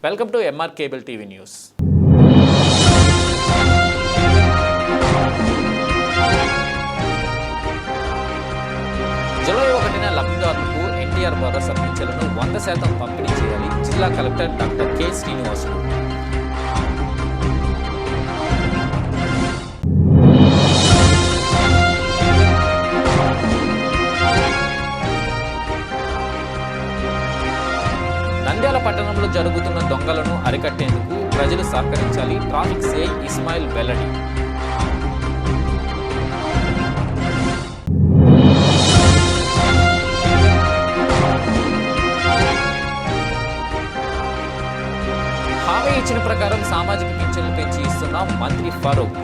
Welcome to M R cable TV news. July 1న లబ్ధిదారులకు ఎన్టీఆర్ భరోసా పింఛన్లను 100% పంపిణీ చేయాలి జిల్లా collector doctor K Srinivasulu. Nandyal పట్టణంలో జరుగుతున్న దొంగలను అరికట్టేందుకు ప్రజలు సహకరించాలి. ట్రాఫిక్ సిఐ ఇస్మాయిల్ వెల్లడి. హామీ ఇచ్చిన ప్రకారం సామాజిక పింఛన్లు పెంచి ఇస్తున్న మంత్రి ఫరూక్.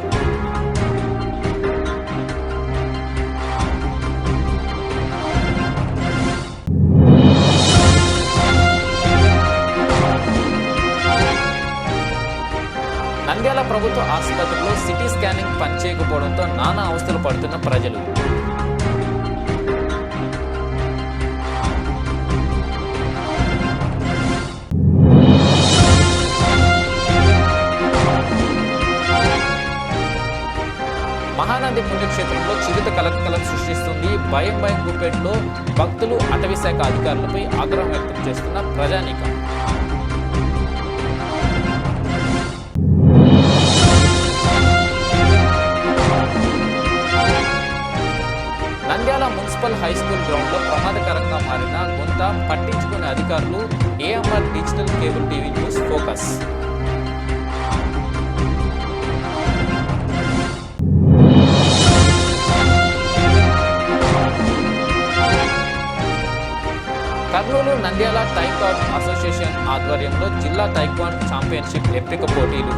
నంద్యాల ప్రభుత్వ ఆసుపత్రిలో సిటీ స్కానింగ్ పనిచేయకపోవడంతో నానా అవస్థలు పడుతున్న ప్రజలు. మహానంది పుణ్యక్షేత్రంలో చిరుత కలకలం సృష్టిస్తుంది. భయం గుప్పేట్లో భక్తులు, అటవీ శాఖ అధికారులపై ఆగ్రహం వ్యక్తం చేస్తున్న ప్రజానీకం. నంద్యాల మున్సిపల్ హైస్కూల్ గ్రౌండ్లో ప్రమాదకరంగా మారిన గుంత పట్టించుకునే అధికారులు. AMR digital cable TV news focus. Kurnool Nandyal taekwondo association ఆధ్వర్యంలో జిల్లా టైక్వాండో ఛాంపియన్షిప్ ఎంపిక పోటీలు.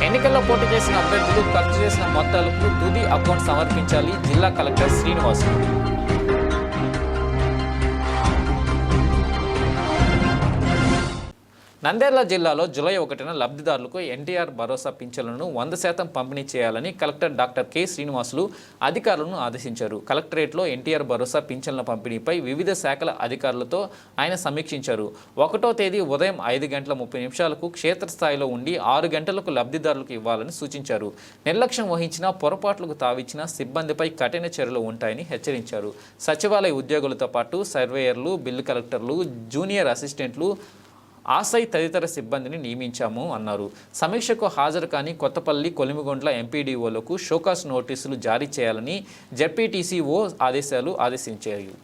ఎన్నికల్లో పోటీ చేసిన అభ్యర్థులు ఖర్చు చేసిన మొత్తాలకు తుది అకౌంట్ సమర్పించాలి జిల్లా కలెక్టర్ శ్రీనివాసు. నంద్యాల జిల్లాలో జూలై 1న లబ్ధిదారులకు ఎన్టీఆర్ భరోసా పింఛన్లను 100% పంపిణీ చేయాలని కలెక్టర్ డాక్టర్ కె శ్రీనివాసులు అధికారులను ఆదేశించారు. కలెక్టరేట్లో ఎన్టీఆర్ భరోసా పింఛన్ల పంపిణీపై వివిధ శాఖల అధికారులతో ఆయన సమీక్షించారు. 1వ తేదీ ఉదయం 5:30 క్షేత్రస్థాయిలో ఉండి 6 గంటలకు లబ్ధిదారులకు ఇవ్వాలని సూచించారు. నిర్లక్ష్యం వహించిన, పొరపాట్లకు తావిచ్చిన సిబ్బందిపై కఠిన చర్యలు ఉంటాయని హెచ్చరించారు. సచివాలయ ఉద్యోగులతో పాటు సర్వేయర్లు, బిల్లు కలెక్టర్లు, జూనియర్ అసిస్టెంట్లు, ఆసై తదితర సిబ్బందిని నియమించాము అన్నారు. సమీక్షకు హాజరు కాని కొత్తపల్లి, కొలిమిగొండ్ల ఎంపీడీఓలకు షోకాస్ నోటీసులు జారీ చేయాలని జెడ్పీటీసీఓ ఆదేశించారు.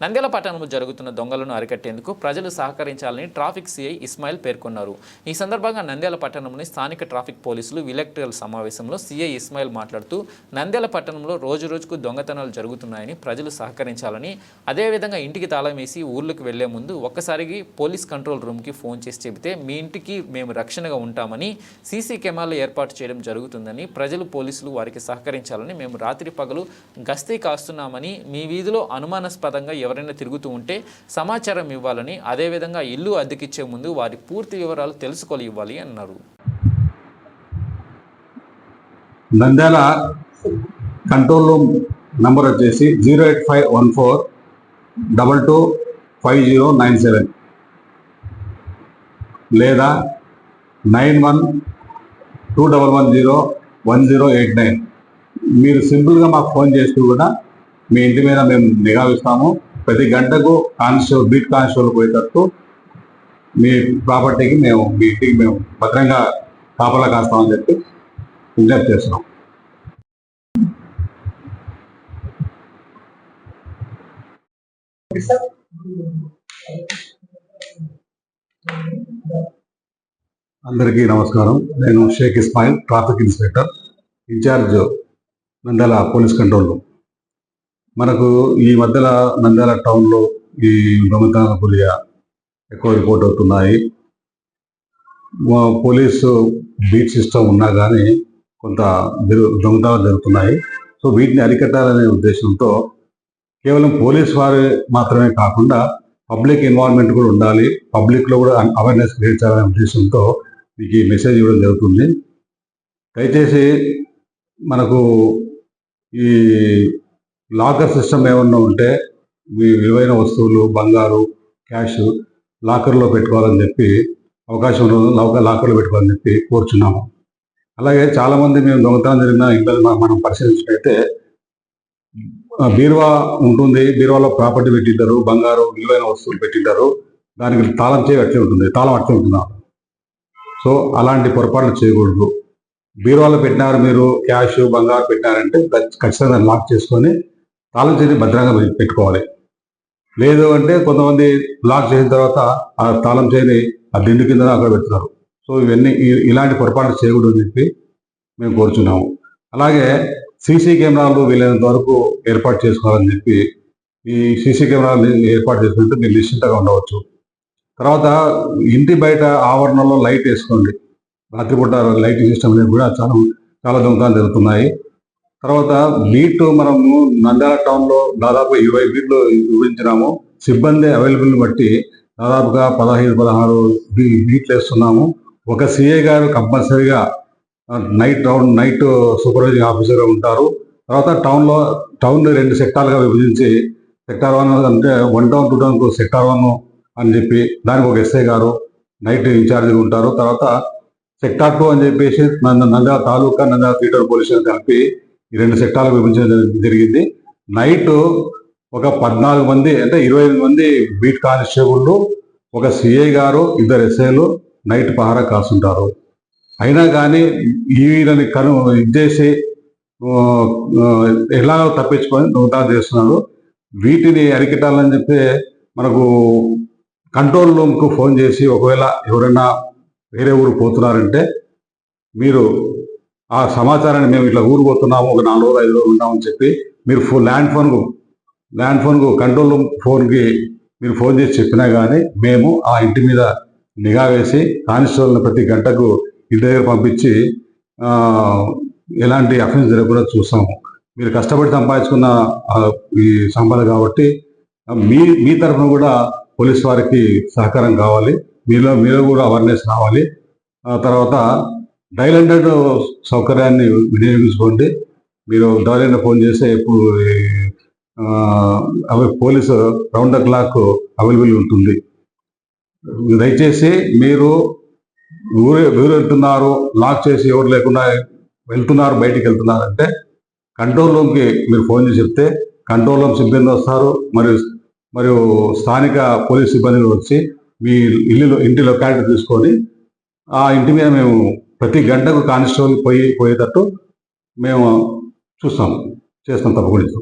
నంద్యాల పట్టణంలో జరుగుతున్న దొంగలను అరికట్టేందుకు ప్రజలు సహకరించాలని ట్రాఫిక్ సిఐ ఇస్మాయిల్ పేర్కొన్నారు. ఈ సందర్భంగా నంద్యాల పట్టణంలోని స్థానిక ట్రాఫిక్ పోలీసులు విలేకరుల సమావేశంలో సిఐ ఇస్మాయిల్ మాట్లాడుతూ నంద్యాల పట్టణంలో రోజుకు దొంగతనాలు జరుగుతున్నాయని ప్రజలు సహకరించాలని, అదేవిధంగా ఇంటికి తాళం వేసి ఊర్లకు వెళ్లే ముందు ఒక్కసారికి పోలీస్ కంట్రోల్ రూమ్కి ఫోన్ చేసి చెబితే మీ ఇంటికి మేము రక్షణగా ఉంటామని, సీసీ కెమెరాలు ఏర్పాటు చేయడం జరుగుతుందని, ప్రజలు పోలీసులు వారికి సహకరించాలని, మేము రాత్రి పగలు గస్తీ కాస్తున్నామని, మీ వీధిలో అనుమానాస్పదంగా ఎవరైనా తిరుగుతూ ఉంటే సమాచారం ఇవ్వాలని, అదేవిధంగా ఇల్లు అద్దెకిచ్చే ముందు వారి పూర్తి వివరాలు తెలుసుకొని ఇవ్వాలి అన్నారు. నంద్యాల కంట్రోల్ రూమ్ నంబర్ వచ్చేసి 08514225097 లేదా 9121101089. మీరు సింపుల్గా మాకు ఫోన్ చేస్తూ కూడా మీ ఇంటి మీద మేము నిఘా ఇస్తాము. ప్రతి గంటకు బీట్ కానిస్టేబుల్ పోయేటట్టు మీ ప్రాపర్టీకి మీ ఇంటికి మేము భద్రంగా కాపలా కాస్తామని చెప్పి విజ్ఞప్తి చేస్తున్నాం. అందరికీ నమస్కారం. నేను Sheikh Ismail, traffic inspector, incharge Nandyal police control. మనకు ఈ మధ్యలో నంద్యాల టౌన్లో ఈ దొంగతనాల గురిగా ఎక్కువ రిపోర్ట్ అవుతున్నాయి. పోలీసు బీట్ సిస్టమ్ ఉన్నా కానీ కొంత దొంగతనాలు జరుగుతున్నాయి. సో వీటిని అరికట్టాలనే ఉద్దేశంతో కేవలం పోలీస్ వారు మాత్రమే కాకుండా పబ్లిక్ ఇన్వాల్వ్మెంట్ కూడా ఉండాలి, పబ్లిక్లో కూడా అవేర్నెస్ క్రియేట్ చేయాలనే ఉద్దేశంతో మీకు ఈ మెసేజ్ ఇవ్వడం జరుగుతుంది. దయచేసి మనకు ఈ లాకర్ సిస్టమ్ ఏమన్నా ఉంటే మీ విలువైన వస్తువులు, బంగారు, క్యాష్ లాకర్లో పెట్టుకోవాలని చెప్పి అవకాశం ఉన్న లాకర్లో పెట్టుకోవాలని చెప్పి కోరుచున్నాము. అలాగే చాలామంది మేము దొంగతనం జరిగిన ఇళ్ళని మనం పరిశీలించినట్లయితే బీరువా ఉంటుంది, బీరువాలో ప్రాపర్టీ పెట్టింటారు, బంగారు విలువైన వస్తువులు పెట్టింటారు, దానికి తాళం అట్లే ఉంటుంది, తాళం అట్లే ఉంటుంది. సో అలాంటి పొరపాట్లు చేయకూడదు. బీరువాలో పెట్టినారు, మీరు క్యాష్ బంగారు పెట్టినారంటే ఖచ్చితంగా దాన్ని లాక్ చేసుకొని తాళం చేసి భద్రంగా పెట్టుకోవాలి. లేదు అంటే కొంతమంది లాక్ చేసిన తర్వాత ఆ తాళం చేయని ఆ దిండు కింద అక్కడ పెడుతున్నారు. సో ఇవన్నీ ఇలాంటి పొరపాట్లు చేయకూడదు అని చెప్పి మేము కోరుచున్నాము. అలాగే సీసీ కెమెరాలు వీలైనంత వరకు ఏర్పాటు చేసుకోవాలని చెప్పి, ఈ సీసీ కెమెరాలు ఏర్పాటు చేసుకుంటే మీరు నిశ్చింతగా ఉండవచ్చు. తర్వాత ఇంటి బయట ఆవరణలో లైట్ వేసుకోండి. రాత్రిపూట లైటింగ్ సిస్టమ్ అనేది కూడా చాలా దొంగతనాలు జరుగుతున్నాయి. తర్వాత బీట్ మనము నంద్యాల టౌన్లో దాదాపు 20 బీట్లు వివరించినాము. సిబ్బంది అవైలబుల్ని బట్టి దాదాపుగా 15-16 బీట్లు వేస్తున్నాము. ఒక సిఐ గారు కంపల్సరీగా నైట్ సూపర్వైజింగ్ ఆఫీసర్గా ఉంటారు. తర్వాత టౌన్ 2 సెక్టార్లుగా విభజించి సెక్టార్ 1 అంటే 1 టౌన్ 2 టౌన్కు సెక్టార్ 1 అని చెప్పి దానికి ఒక ఎస్ఐ గారు నైట్ ఇన్ఛార్జిగా ఉంటారు. తర్వాత సెక్టార్ 2 అని చెప్పేసి నంద్యాల తాలూకా, నంద్యాల థియేటర్ పోలీసులు కలిపి ఈ 2 సెక్టార్లు విభజించడం జరిగింది. నైట్ ఒక 14 మంది అంటే 25 మంది బీట్ కానిస్టేబుళ్ళు, ఒక సిఐ గారు, 2 ఎస్ఐలు నైట్ పహారా కాస్తుంటారు. అయినా కానీ వీళ్ళని ఇచ్చేసి ఎలా తప్పించుకొని దొంగతనాలు చేస్తున్నారు. వీటిని అరికట్టాలని చెప్పి మనకు కంట్రోల్ రూమ్కు ఫోన్ చేసి ఒకవేళ ఎవరైనా వేరే ఊరు పోతున్నారంటే మీరు ఆ సమాచారాన్ని మేము ఇట్లా ఊరు పోతున్నాము, ఒక 4 రోజులు 5 రోజులు ఉంటామని చెప్పి మీరు ల్యాండ్ ఫోన్కు కంట్రోల్ రూమ్ ఫోన్కి మీరు ఫోన్ చేసి చెప్పినా కానీ మేము ఆ ఇంటి మీద నిఘా వేసి కానిస్టేబుల్ని ప్రతి గంటకు ఇంటి దగ్గర పంపించి ఎలాంటి అఫెన్స్ జరగకుండా చూస్తాము. మీరు కష్టపడి సంపాదించుకున్న ఈ సంపద కాబట్టి మీ తరఫున కూడా పోలీస్ వారికి సహకారం కావాలి, మీలో కూడా అవేర్నెస్ రావాలి. తర్వాత డైల్ 100 సౌకర్యాన్ని వినియోగించుకోండి. మీరు డైల్ 100 ఫోన్ చేస్తే ఇప్పుడు police round the clock available ఉంటుంది. దయచేసి మీరు ఊరు వెళ్తున్నారు, లాక్ చేసి ఎవరు లేకుండా వెళ్తున్నారు, బయటికి వెళ్తున్నారంటే కంట్రోల్ రూమ్కి మీరు ఫోన్ చేసి చెప్తే కంట్రోల్ రూమ్ సిబ్బంది వస్తారు, మరియు స్థానిక పోలీస్ సిబ్బంది వచ్చి మీ ఇంటి లొకాలిటీ తీసుకొని ఆ ఇంటి మీద మేము ప్రతి గంటకు కానిస్టేబుల్ పోయేటట్టు మేము చేస్తాం తప్పకుండా.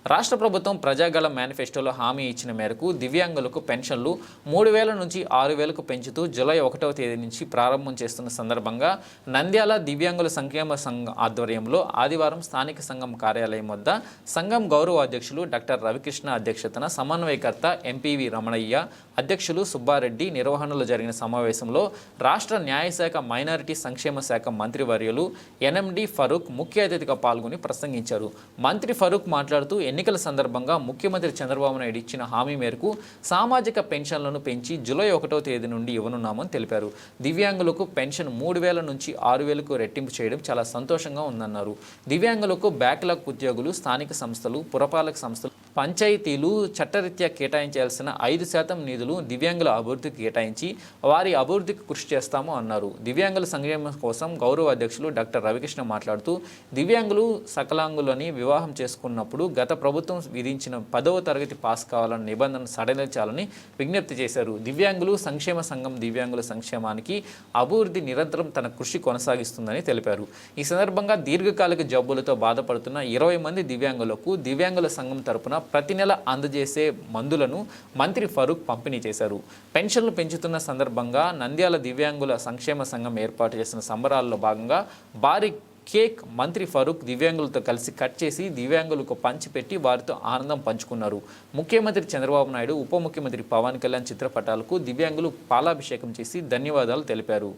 రాష్ట్ర ప్రభుత్వం ప్రజాగళ మేనిఫెస్టోలో హామీ ఇచ్చిన మేరకు దివ్యాంగులకు పెన్షన్లు 3,000 నుంచి 6,000కు పెంచుతూ జూలై 1వ తేదీ నుంచి ప్రారంభం చేస్తున్న సందర్భంగా నంద్యాల దివ్యాంగుల సంక్షేమ సంఘం ఆధ్వర్యంలో ఆదివారం స్థానిక సంఘం కార్యాలయం వద్ద సంఘం గౌరవ అధ్యక్షులు డాక్టర్ రవికృష్ణ అధ్యక్షతన సమన్వయకర్త ఎంపీవి రమణయ్య, అధ్యక్షులు సుబ్బారెడ్డి నిర్వహణలో జరిగిన సమావేశంలో రాష్ట్ర న్యాయశాఖ మైనారిటీ సంక్షేమ శాఖ మంత్రివర్యులు ఎన్ఎండి ఫరూక్ ముఖ్య అతిథిగా పాల్గొని ప్రసంగించారు. మంత్రి ఫరూక్ మాట్లాడుతూ ఎన్నికల సందర్భంగా ముఖ్యమంత్రి చంద్రబాబు నాయుడు ఇచ్చిన హామీ మేరకు సామాజిక పెన్షన్లను పెంచి జూలై 1వ తేదీ నుండి ఇవ్వనున్నామని తెలిపారు. దివ్యాంగులకు పెన్షన్ 3,000 నుంచి 6,000కు రెట్టింపు చేయడం చాలా సంతోషంగా ఉందన్నారు. దివ్యాంగులకు బ్యాక్లాగ్ ఉద్యోగులు, స్థానిక సంస్థలు, పురపాలక సంస్థలు, పంచాయతీలు చట్టరీత్యా కేటాయించాల్సిన 5% నిధులు దివ్యాంగుల అభివృద్ధికి కేటాయించి వారి అభివృద్ధికి కృషి చేస్తాము అన్నారు. దివ్యాంగుల సంక్షేమం కోసం గౌరవ అధ్యక్షులు డాక్టర్ రవికృష్ణ మాట్లాడుతూ దివ్యాంగులు సకలాంగులని వివాహం చేసుకున్నప్పుడు గత ప్రభుత్వం విధించిన 10వ తరగతి పాస్ కావాలన్న నిబంధనను సడలించాలని విజ్ఞప్తి చేశారు. దివ్యాంగులు సంక్షేమ సంఘం దివ్యాంగుల సంక్షేమానికి అభివృద్ధి నిరంతరం తన కృషి కొనసాగిస్తుందని తెలిపారు. ఈ సందర్భంగా దీర్ఘకాలిక జబ్బులతో బాధపడుతున్న 20 మంది దివ్యాంగులకు దివ్యాంగుల సంఘం తరపున ప్రతి నెల అందజేసే మందులను మంత్రి ఫరూక్ పంపిణీ చేశారు. పెన్షన్లు పెంచుతున్న సందర్భంగా నంద్యాల దివ్యాంగుల సంక్షేమ సంఘం ఏర్పాటు చేసిన సంబరాల్లో భాగంగా భారీ కేక్ మంత్రి ఫరూక్ దివ్యాంగులతో కలిసి కట్ చేసి దివ్యాంగులకు పంచిపెట్టి వారితో ఆనందం పంచుకున్నారు. ముఖ్యమంత్రి చంద్రబాబు నాయుడు, ఉప ముఖ్యమంత్రి పవన్ కళ్యాణ్ చిత్రపటాలకు దివ్యాంగులు పాలాభిషేకం చేసి ధన్యవాదాలు తెలిపారు.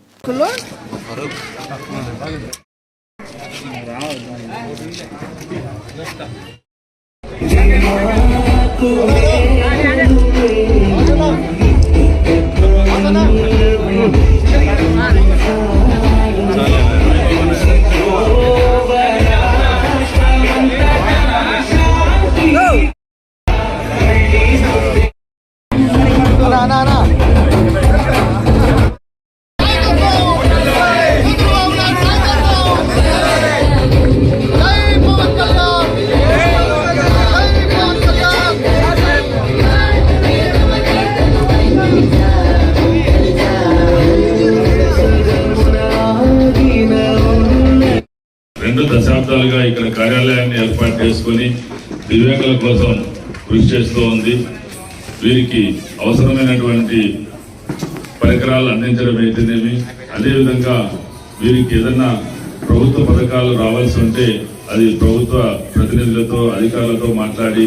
దశాబ్దాలుగా ఇక్కడ కార్యాలయాన్ని ఏర్పాటు చేసుకుని దివ్యాంగుల కోసం కృషి చేస్తూ ఉంది. వీరికి అవసరమైనటువంటి పరికరాలు అందించడం అయితేనేమి, అదేవిధంగా వీరికి ఏదన్నా ప్రభుత్వ పథకాలు రావాల్సి ఉంటే అది ప్రభుత్వ ప్రతినిధులతో, అధికారులతో మాట్లాడి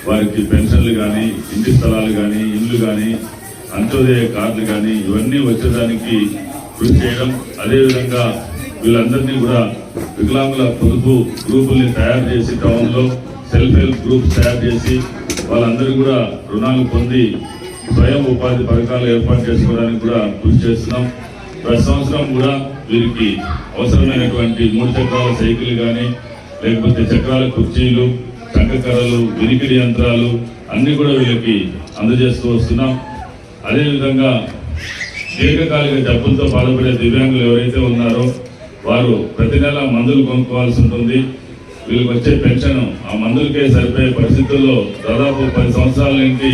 వారికి పెన్షన్లు కానీ, ఇంటి స్థలాలు కానీ, ఇళ్ళు కానీ, అంత్యోదయ కార్డులు కానీ ఇవన్నీ వచ్చేదానికి కృషి చేయడం. అదేవిధంగా వీళ్ళందరినీ కూడా వికలాంగుల పొదుపు గ్రూపుల్ని తయారు చేసి టౌన్లో సెల్ఫ్ హెల్ప్ గ్రూప్స్ తయారు చేసి వాళ్ళందరూ కూడా రుణాలు పొంది స్వయం ఉపాధి పథకాలు ఏర్పాటు చేసుకోవడానికి కూడా కృషి చేస్తున్నాం. ప్రతి సంవత్సరం కూడా వీరికి అవసరమైనటువంటి 3 చక్రాల సైకిల్ కానీ, లేకపోతే చక్రాల కుర్చీలు, చక్కకర్రలు, వినికిడి యంత్రాలు అన్ని కూడా వీళ్ళకి అందజేస్తూ వస్తున్నాం. అదేవిధంగా దీర్ఘకాలిక జబ్బులతో బాధపడే దివ్యాంగులు ఎవరైతే ఉన్నారో వారు ప్రతి నెల మందులు కొనుక్కోవాల్సి ఉంటుంది. వీళ్ళకి వచ్చే పెన్షన్ ఆ మందులకే సరిపోయే పరిస్థితుల్లో దాదాపు 10 సంవత్సరాల నుండి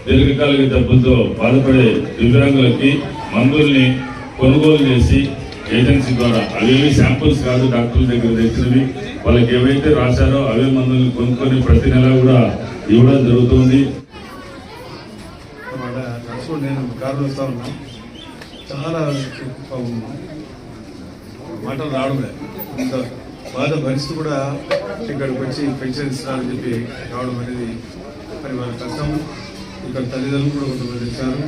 దీర్ఘకాలిక జబ్బులతో బాధపడే దివ్యాంగులకి మందుల్ని కొనుగోలు చేసి ఏజెన్సీ ద్వారా, అవేవి శాంపుల్స్ కాదు డాక్టర్ల దగ్గర తెచ్చినవి, వాళ్ళకి ఏవైతే రాశారో అవే మందుల్ని కొనుక్కొని ప్రతి నెల కూడా ఇవ్వడం జరుగుతుంది. చాలా మాటలు రావడం లేదు, ఇంత బాధ భరిస్తూ కూడా ఇక్కడికి వచ్చి పెన్షన్ ఇస్తారని చెప్పి రావడం అనేది మరి వాళ్ళ కష్టం. ఇక్కడ తల్లిదండ్రులు కూడా కొంతమంది ఇచ్చారు.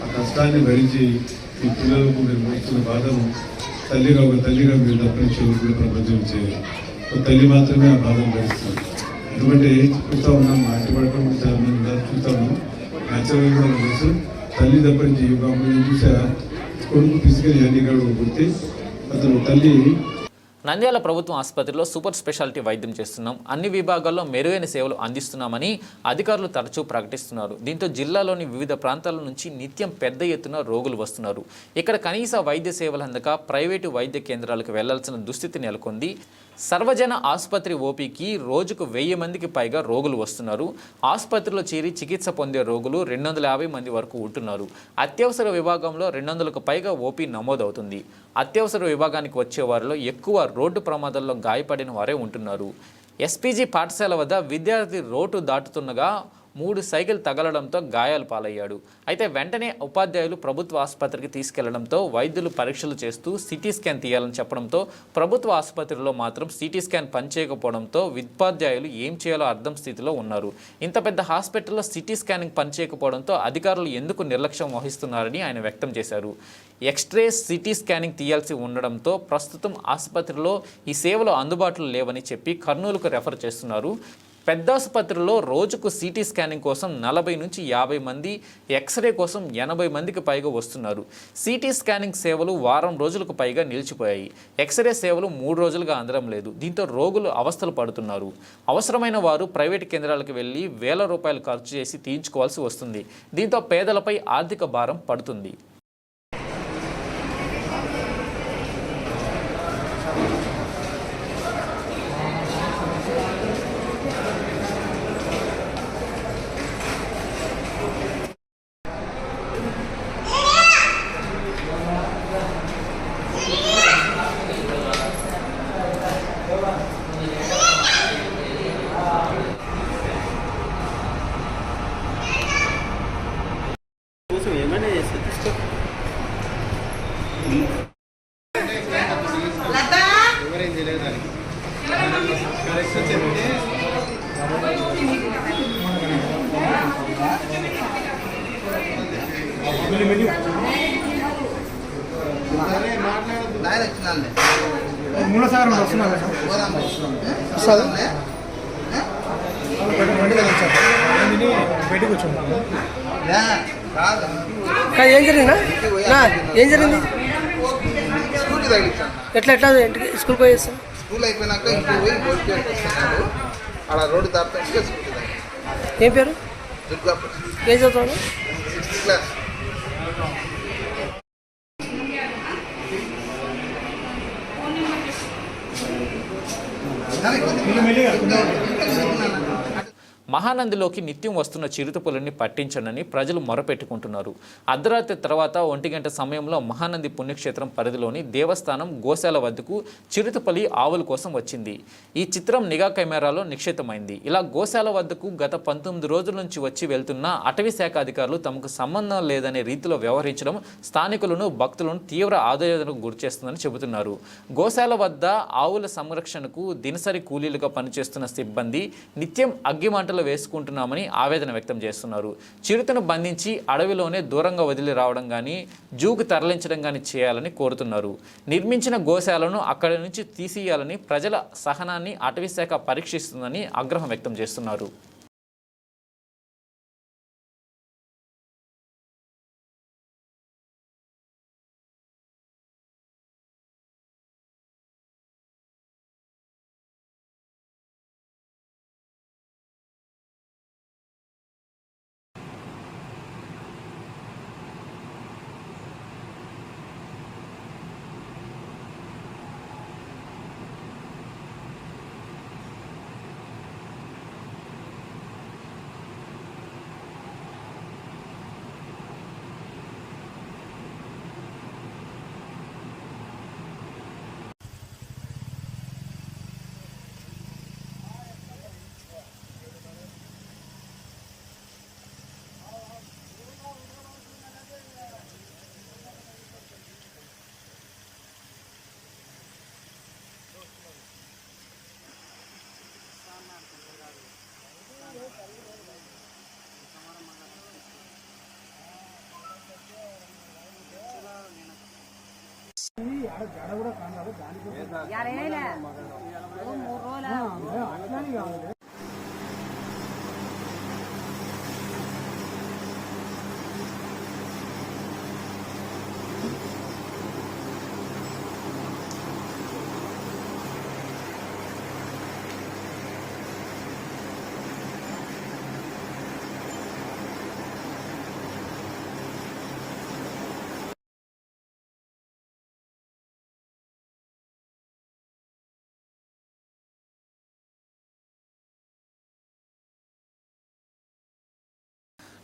ఆ కష్టాన్ని భరించి ఈ పిల్లలకు మీరు మోస్తున్న బాధను ఒక తల్లిగా మీరు తప్పించి కూడా ప్రపంచం చేయాలి. ఒక తల్లి మాత్రమే ఆ బాధను భరిస్తారు. ఎందుకంటే చూస్తూ ఉన్నాం, అడ్డుపడటం చాలా మంది చూస్తూ ఉన్నాం. న్యాచురల్గా కూడా తెలుసు, తల్లి తప్పించి చూసా కొడుకు తీసుకెళ్ళి అన్ని కూడా గుర్తి అతను తల్లి. నంద్యాల ప్రభుత్వ ఆసుపత్రిలో సూపర్ స్పెషాలిటీ వైద్యం చేస్తున్నాం, అన్ని విభాగాల్లో మెరుగైన సేవలు అందిస్తున్నామని అధికారులు తరచూ ప్రకటిస్తున్నారు. దీంతో జిల్లాలోని వివిధ ప్రాంతాల నుంచి నిత్యం పెద్ద ఎత్తున రోగులు వస్తున్నారు. ఇక్కడ కనీస వైద్య సేవలు అందక ప్రైవేటు వైద్య కేంద్రాలకు వెళ్లాల్సిన దుస్థితి నెలకొంది. సర్వజన ఆసుపత్రి ఓపీకి రోజుకు 1000 మందికి పైగా రోగులు వస్తున్నారు. ఆసుపత్రిలో చేరి చికిత్స పొందే రోగులు 250 మంది వరకు ఉంటున్నారు. అత్యవసర విభాగంలో 200కు పైగా ఓపీ నమోదవుతుంది. అత్యవసర విభాగానికి వచ్చే వారిలో ఎక్కువ రోడ్డు ప్రమాదాల్లో గాయపడిన వారే ఉంటున్నారు. ఎస్పీజీ పాఠశాల వద్ద విద్యార్థి రోడ్డు దాటుతుండగా 3 సైకిల్ తగలడంతో గాయాలు పాలయ్యాడు. అయితే వెంటనే ఉపాధ్యాయులు ప్రభుత్వ ఆసుపత్రికి తీసుకెళ్లడంతో వైద్యులు పరీక్షలు చేస్తూ సిటీ స్కాన్ తీయాలని చెప్పడంతో ప్రభుత్వ ఆసుపత్రిలో మాత్రం సిటీ స్కాన్ పనిచేయకపోవడంతో ఉపాధ్యాయులు ఏం చేయాలో అర్థం స్థితిలో ఉన్నారు. ఇంత పెద్ద హాస్పిటల్లో సిటీ స్కానింగ్ పనిచేయకపోవడంతో అధికారులు ఎందుకు నిర్లక్ష్యం వహిస్తున్నారని ఆయన వ్యక్తం చేశారు. ఎక్స్రే సిటీ స్కానింగ్ తీయాల్సి ఉండడంతో ప్రస్తుతం ఆసుపత్రిలో ఈ సేవలు అందుబాటులో లేవని చెప్పి కర్నూలుకు రెఫర్ చేస్తున్నారు. పెద్ద ఆసుపత్రిలో రోజుకు సిటీ స్కానింగ్ కోసం 40 నుంచి 50 మంది, ఎక్స్రే కోసం 80 మందికి పైగా వస్తున్నారు. సిటీ స్కానింగ్ సేవలు వారం రోజులకు పైగా నిలిచిపోయాయి. ఎక్స్రే సేవలు 3 రోజులుగా అందడం లేదు. దీంతో రోగులు అవస్థలు పడుతున్నారు. అవసరమైన వారు ప్రైవేటు కేంద్రాలకు వెళ్లి వేల రూపాయలు ఖర్చు చేసి తీయించుకోవాల్సి వస్తుంది. దీంతో పేదలపై ఆర్థిక భారం పడుతుంది. ఏం జరిగిందా ఏం జరిగింది ఎట్లా స్కూల్ పోయి స్కూల్ అయిపోయినాక ఇంటికి పోయి భోజనం వస్తున్నాడు. అలా రోడ్డు దాటితే స్కూల్ ఏం పేరు దుర్గాపూర్ ఏం చదువుతాడు 6th క్లాస్. మహానందిలోకి నిత్యం వస్తున్న చిరుతపులిని పట్టించండి ప్రజలు మొరపెట్టుకుంటున్నారు. అర్ధరాత్రి తర్వాత 1 గంట సమయంలో మహానంది పుణ్యక్షేత్రం పరిధిలోని దేవస్థానం గోశాల వద్దకు చిరుతపులి ఆవుల కోసం వచ్చింది. ఈ చిత్రం నిఘా కెమెరాలో నిక్షిప్తమైంది. ఇలా గోశాల వద్దకు గత 19 రోజుల నుంచి వచ్చి వెళ్తున్న అటవీ శాఖ అధికారులు తమకు సంబంధం లేదనే రీతిలో వ్యవహరించడం స్థానికులను భక్తులను తీవ్ర ఆందోళనకు గురిచేస్తుందని చెబుతున్నారు. గోశాల వద్ద ఆవుల సంరక్షణకు దినసరి కూలీలుగా పనిచేస్తున్న సిబ్బంది నిత్యం అగ్గిమంటలు వేసుకుంటున్నామని ఆవేదన వ్యక్తం చేస్తున్నారు. చిరుతను బంధించి అడవిలోనే దూరంగా వదిలి రావడం కానీ జూకు తరలించడం కానీ చేయాలని కోరుతున్నారు. నిర్మించిన గోశాలను అక్కడి నుంచి తీసేయాలని ప్రజల సహనాన్ని అటవీ శాఖ పరీక్షిస్తుందని ఆగ్రహం వ్యక్తం చేస్తున్నారు.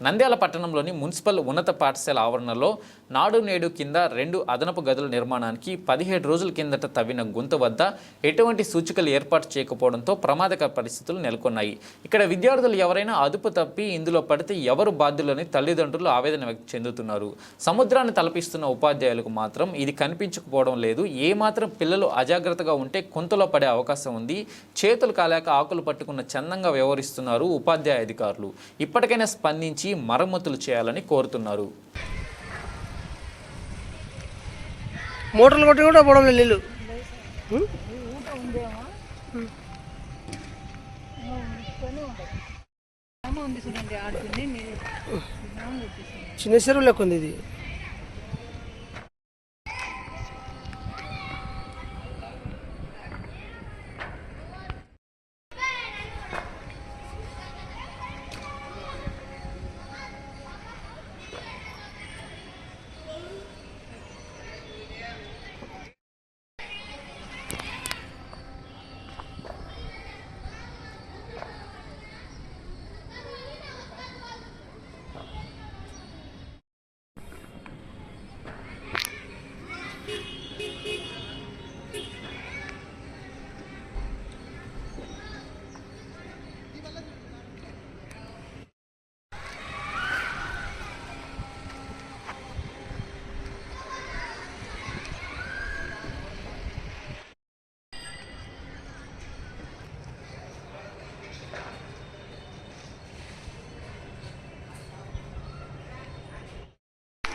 నంద్యాల పట్టణంలోని మున్సిపల్ ఉన్నత పాఠశాల ఆవరణలో నాడు నేడు కింద 2 అదనపు గదుల నిర్మాణానికి 17 రోజుల కిందట తవ్విన గుంత వద్ద ఎటువంటి సూచికలు ఏర్పాటు చేయకపోవడంతో ప్రమాదకర పరిస్థితులు నెలకొన్నాయి. ఇక్కడ విద్యార్థులు ఎవరైనా అదుపు తప్పి ఇందులో పడితే ఎవరు బాధ్యులని తల్లిదండ్రులు ఆవేదన వ్యక్తం చెందుతున్నారు. సముద్రాన్ని తలపిస్తున్న ఉపాధ్యాయులకు మాత్రం ఇది కనిపించకపోవడం లేదు. ఏమాత్రం పిల్లలు అజాగ్రత్తగా ఉంటే కొంతలో పడే అవకాశం ఉంది. చేతులు కాలేక ఆకులు పట్టుకున్న చందంగా వ్యవహరిస్తున్నారు ఉపాధ్యాయ అధికారులు. ఇప్పటికైనా స్పందించి మరమ్మతులు చేయాలని కోరుతున్నారు. మోటార్లు కొట్టి కూడా పోవడం లేదు నీళ్ళు. చిన్న చెరువు లెక్క ఉంది ఇది.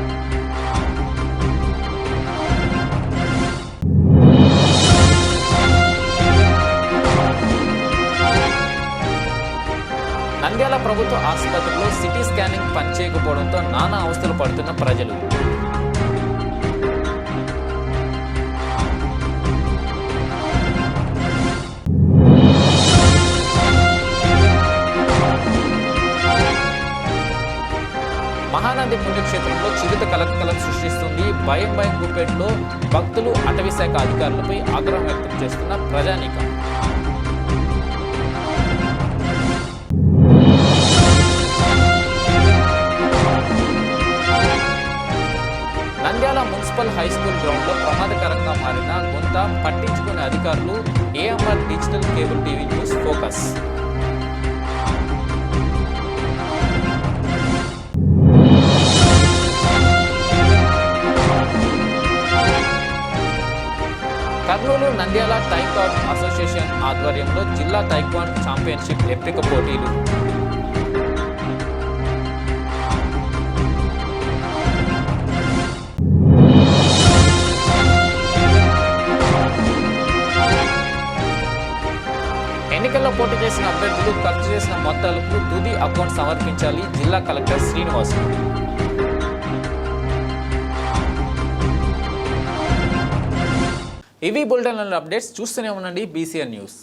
Thank you. నంద్యాల ప్రభుత్వ ఆసుపత్రిలో సిటీ స్కానింగ్ పనిచేయకపోవడంతో నానా అవస్థలు పడుతున్న ప్రజలు. మహానంది పుణ్యక్షేత్రంలో చిరుత కలకలం సృష్టిస్తుంది. భయం గుప్పేట్లో భక్తులు, అటవీ శాఖ అధికారులపై ఆగ్రహం వ్యక్తం చేస్తున్న ప్రజానీకం. నంద్యాల మున్సిపల్ హై స్కూల్ గ్రౌండ్లో ప్రమాదకరంగా మారిన గుంత పట్టించుకునే అధికారులు. AMR digital cable TV news focus. Kurnool Nandyal taekwondo association ఆధ్వర్యంలో జిల్లా టైక్వాండో ఛాంపియన్షిప్ ఎంపిక పోటీలు. ఎన్నికల్లో పోటీ చేసిన అభ్యర్థులు ఖర్చు చేసిన మొత్తాలకు తుది అకౌంట్ సమర్పించాలి. జిల్లా కలెక్టర్ శ్రీనివాసులు. ఇవి బులెటిన్ల అప్డేట్స్. చూస్తూనే ఉండండి BCN న్యూస్.